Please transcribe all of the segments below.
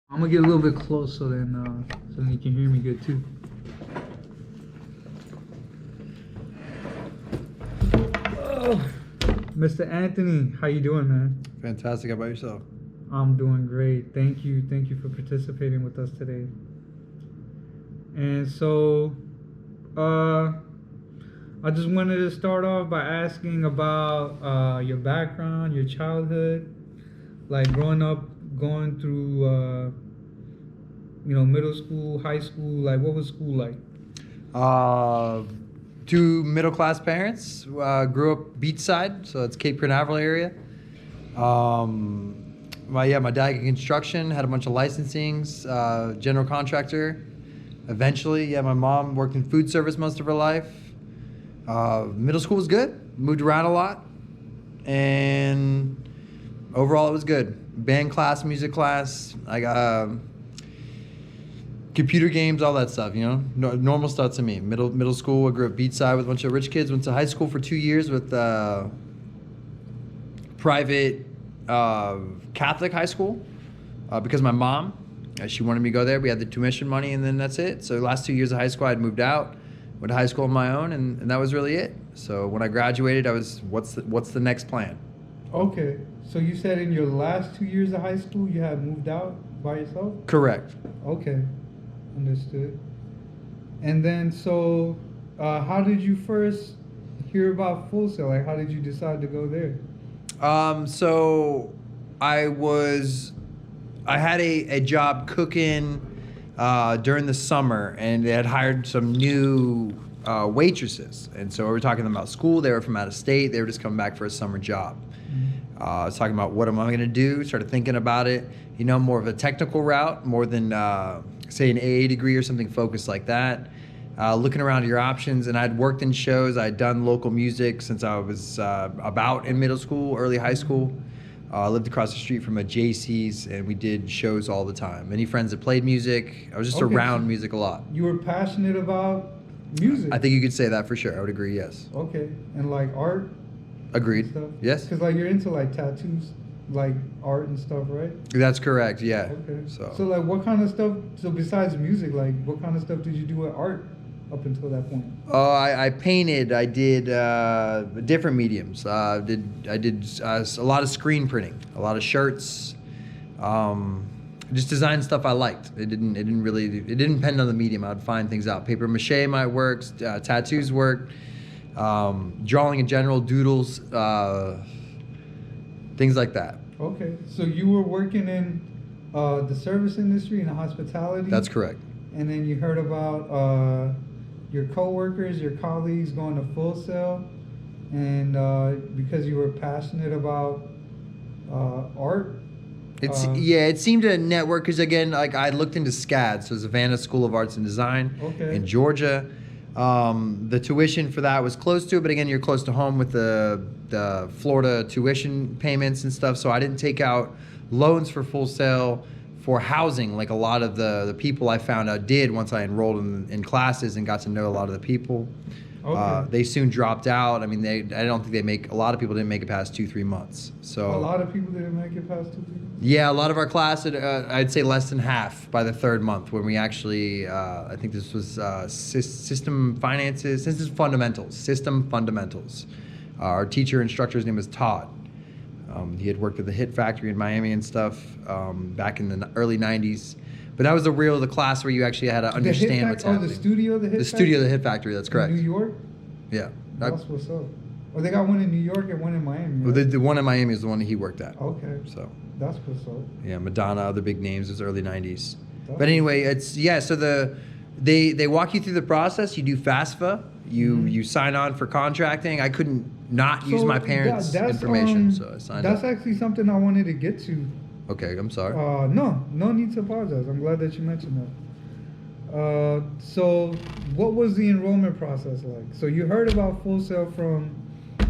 I'm gonna get a little bit close so then you can hear me good too. Oh, Mr. Anthony, how you doing, man? Fantastic. How about yourself? I'm doing great. Thank you. Thank you for participating with us today. And so, I just wanted to start off by asking about your background, your childhood, like growing up, going through, middle school, high school. Like, what was school like? Uh, Two middle-class parents. Grew up beachside, so it's Cape Canaveral area. My dad in construction, had a bunch of licensings, general contractor. Eventually, my mom worked in food service most of her life. Middle school was good. Moved around a lot, and overall it was good. Band class, music class. I got computer games, all that stuff. Normal stuff to me. Middle school, I grew up beachside with a bunch of rich kids. Went to high school for 2 years with private Catholic high school because my mom, she wanted me to go there. We had the tuition money, and then that's it. So the last 2 years of high school, I'd moved out, went to high school on my own, and that was really it. So when I graduated, I was, what's the next plan? Okay, so you said in your last 2 years of high school you had moved out by yourself? Correct. Okay, understood. And then, so how did you first hear about Full Sail? Like, how did you decide to go there? So I had a job cooking during the summer, and they had hired some new waitresses. And so we were talking about school. They were from out of state. They were just coming back for a summer job. I was talking about what am I going to do, started thinking about it, more of a technical route, more than, say, an AA degree or something focused like that. Looking around at your options, and I'd worked in shows. I'd done local music since I was about in middle school, early high school. I lived across the street from a JC's, and we did shows all the time. Many friends that played music. I was just around music a lot. You were passionate about music? I think you could say that for sure. I would agree, yes. Okay, and like art? Agreed. Stuff? Yes. Because like you're into like tattoos, like art and stuff, right? That's correct, yeah. Okay. So like what kind of stuff, so besides music, like what kind of stuff did you do with art up until that point? Oh, I painted. I did different mediums. I did a lot of screen printing, a lot of shirts. Just designed stuff I liked. It didn't depend on the medium. I'd find things out. Paper mache might work. Tattoos worked. Drawing in general, doodles, things like that. Okay, so you were working in the service industry and hospitality. That's correct. And then you heard about your coworkers, your colleagues going to Full Sail, and because you were passionate about art. It seemed to network because, again, like I looked into SCAD, so Savannah School of Arts and Design in Georgia. The tuition for that was close to it, but again, you're close to home with the Florida tuition payments and stuff. So I didn't take out loans for Full Sail for housing like a lot of the people I found out did once I enrolled in classes and got to know a lot of the people. Okay. They soon dropped out. I mean, I don't think a lot of people didn't make it past 2-3 months. So a lot of people didn't make it past 2-3 months? Yeah, a lot of our class, I'd say less than half by the third month when we actually, I think this was system fundamentals. Our teacher instructor's name was Todd. He had worked at the Hit Factory in Miami and stuff back in the early 90s. But that was the class where you actually had to understand what's happening. The studio, the Hit Factory? The studio, the Hit Factory, that's correct. In New York? Yeah. That's what's up. Oh, they got one in New York and one in Miami, right? Well, the one in Miami is the one that he worked at. Okay. So that's what's up. Yeah, Madonna, other big names, it was early 90s. But anyway, so they walk you through the process. You do FAFSA. You sign on for contracting. I couldn't not use my parents' information, so I signed up. That's actually something I wanted to get to. Okay, I'm sorry. No need to apologize. I'm glad that you mentioned that. So what was the enrollment process like? So you heard about Full Sail from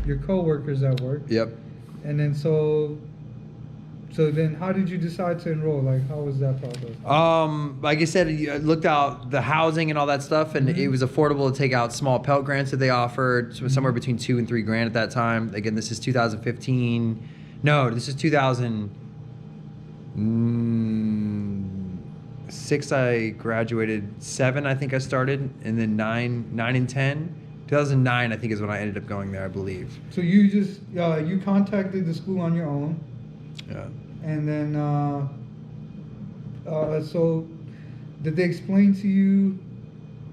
your coworkers at work. Yep. And then so then how did you decide to enroll? Like, how was that process? Like I said, I looked out the housing and all that stuff, and it was affordable to take out small Pell grants that they offered, so somewhere between $2,000 and $3,000 at that time. Again, this is 2015. No, this is 2000. 6 I graduated, 7 I think I started, and then 9 and 10. 2009 I think is when I ended up going there, I believe. So you just you contacted the school on your own, Yeah. and then so did they explain to you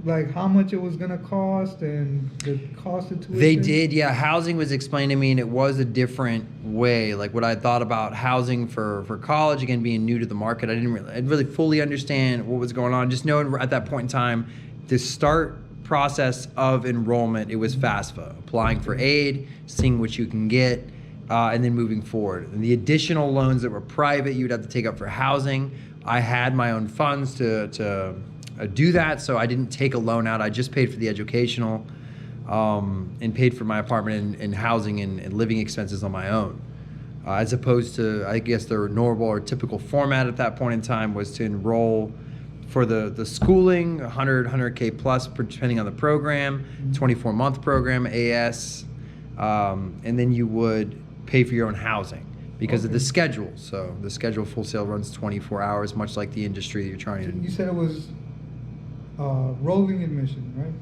like how much it was gonna cost and the cost of tuition? They did, yeah. Housing was explained to me, and it was a different way. Like what I thought about housing for college, again, being new to the market, I didn't really fully understand what was going on. Just knowing at that point in time, the start process of enrollment, it was FAFSA, applying for aid, seeing what you can get, and then moving forward. And the additional loans that were private, you would have to take up for housing. I had my own funds to do that, so I didn't take a loan out. I just paid for the educational and paid for my apartment and housing and living expenses on my own. As opposed to, I guess, the normal or typical format at that point in time was to enroll for the schooling, 100K plus, depending on the program, 24-month program, AS, and then you would pay for your own housing because of the schedule. So the schedule Full Sail runs 24 hours, much like the industry you're trying to. You said it was rolling admission, right?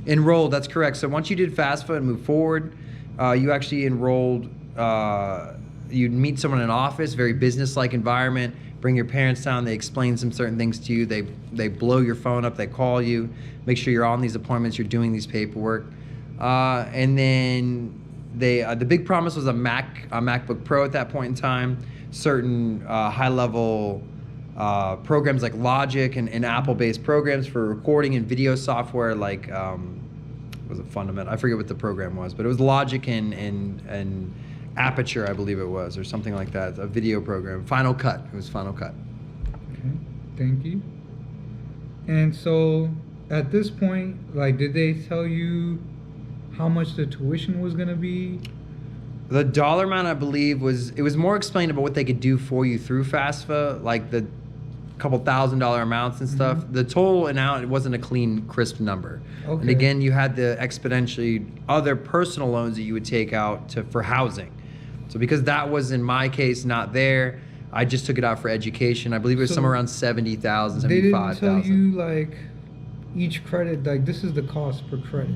Enrolled, that's correct. So once you did FAFSA and moved forward, you actually enrolled, you'd meet someone in an office, very business-like environment, bring your parents down, they explain some certain things to you, they blow your phone up, they call you, make sure you're on these appointments, you're doing these paperwork. And then the big promise was a MacBook Pro at that point in time, certain high-level programs like Logic and Apple-based programs for recording and video software like, was it Fundament? I forget what the program was, but it was Logic and Aperture, I believe it was, or something like that, a video program. Final Cut, it was Final Cut. Okay, thank you. And so at this point, like, did they tell you how much the tuition was gonna be? The dollar amount, I believe, was more explained about what they could do for you through FAFSA, like the couple $1,000 amounts and stuff. The total amount, it wasn't a clean, crisp number. Okay. And again, you had the exponentially other personal loans that you would take out for housing. So because that was, in my case, not there, I just took it out for education. I believe it was somewhere around 70,000, 75,000. They didn't tell you, like, each credit, like, this is the cost per credit?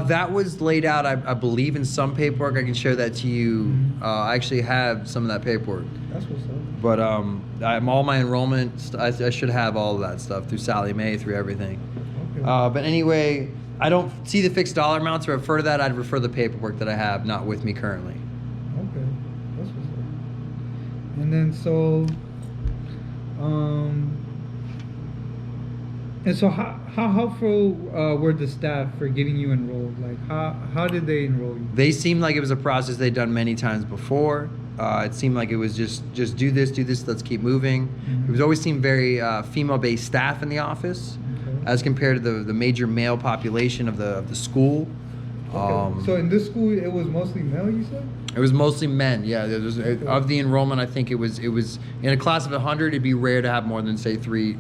That was laid out, I believe, in some paperwork. I can share that to you. I actually have some of that paperwork. That's what's up. But all my enrollment, I should have all of that stuff through Sally Mae, through everything. Okay. But anyway, I don't see the fixed dollar amounts. To refer to that, I'd refer the paperwork that I have, not with me currently. Okay, that's what's up. And then so, and so how helpful were the staff for getting you enrolled? Like how did they enroll you? They seemed like it was a process they'd done many times before. It seemed like it was just do this, let's keep moving. It was always seemed very female-based staff in the office, as compared to the major male population of the school. Okay. So in this school, it was mostly male, you said? It was mostly men. Yeah, there was, of the enrollment, I think it was in a class of 100. It'd be rare to have more than say three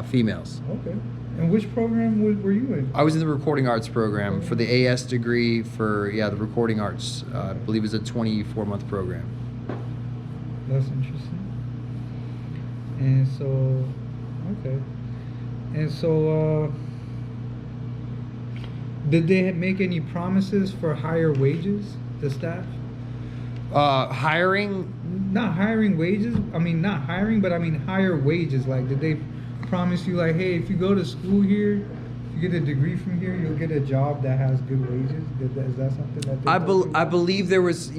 females. Okay. And which program were you in? I was in the recording arts program for the AS degree for the recording arts. I believe it was a 24-month program. That's interesting. And so, okay. And so, did they make any promises for higher wages, the staff? Hiring? Not hiring wages. I mean, not hiring, but I mean higher wages. Like, did they promise you, like, hey, if you go to school here, if you get a degree from here, you'll get a job that has good wages? Is that something that they I believe there was,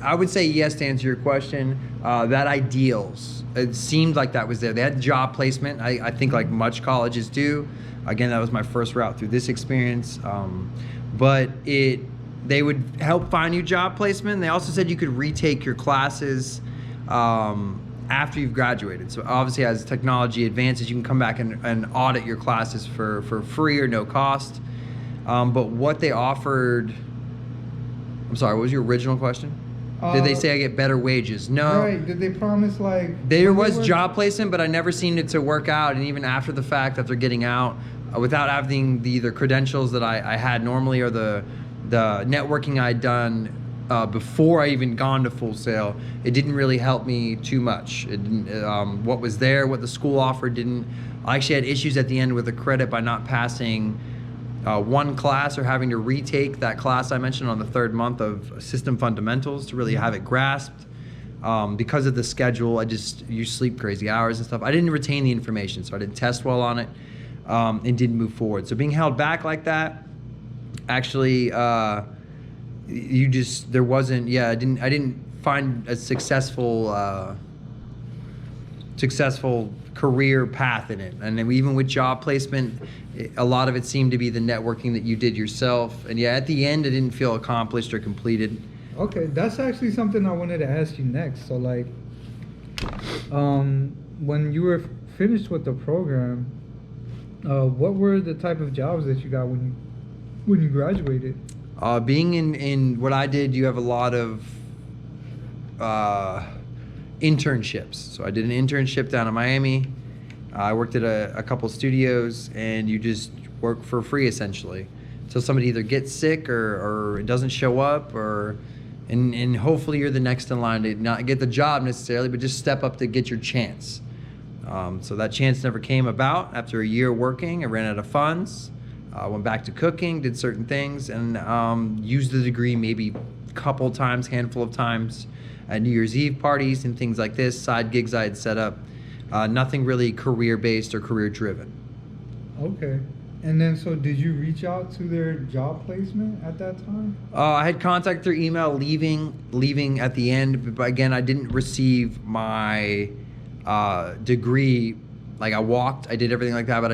I would say yes to answer your question. That ideals, it seemed like that was there. They had job placement, I think like much colleges do. Again, that was my first route through this experience. But they would help find you job placement. They also said you could retake your classes after you've graduated. So obviously as technology advances, you can come back and audit your classes for free or no cost. But what they offered, I'm sorry, what was your original question? Did they say I get better wages? No. Right. Did they promise, like... There was job placement, but I never seen it to work out. And even after the fact, after getting out, without having the credentials that I had normally or the networking I'd done before I even gone to Full Sail, it didn't really help me too much. It didn't, what was there, what the school offered didn't. I actually had issues at the end with the credit by not passing one class or having to retake that class I mentioned on the third month of system fundamentals to really have it grasped. Because of the schedule, you sleep crazy hours and stuff. I didn't retain the information, so I didn't test well on it, and didn't move forward. So being held back like that, actually, I didn't find a successful career path in it. And then even with job placement, a lot of it seemed to be the networking that you did yourself. And yeah, at the end, it didn't feel accomplished or completed. Okay, that's actually something I wanted to ask you next. So like, when you were finished with the program, what were the type of jobs that you got when you graduated? Being in what I did, you have a lot of internships. So I did an internship down in Miami. I worked at a couple studios, and you just work for free essentially until somebody either gets sick or it doesn't show up, and hopefully you're the next in line to not get the job necessarily, but just step up to get your chance. So that chance never came about. After a year working, I ran out of funds. Went back to cooking, did certain things, and used the degree maybe a couple times, handful of times at New Year's Eve parties and things like this, side gigs I had set up. Nothing really career-based or career-driven. Okay. And then, so did you reach out to their job placement at that time? I had contact through email, leaving at the end, but again, I didn't receive my degree. Like I walked, I did everything like that, but I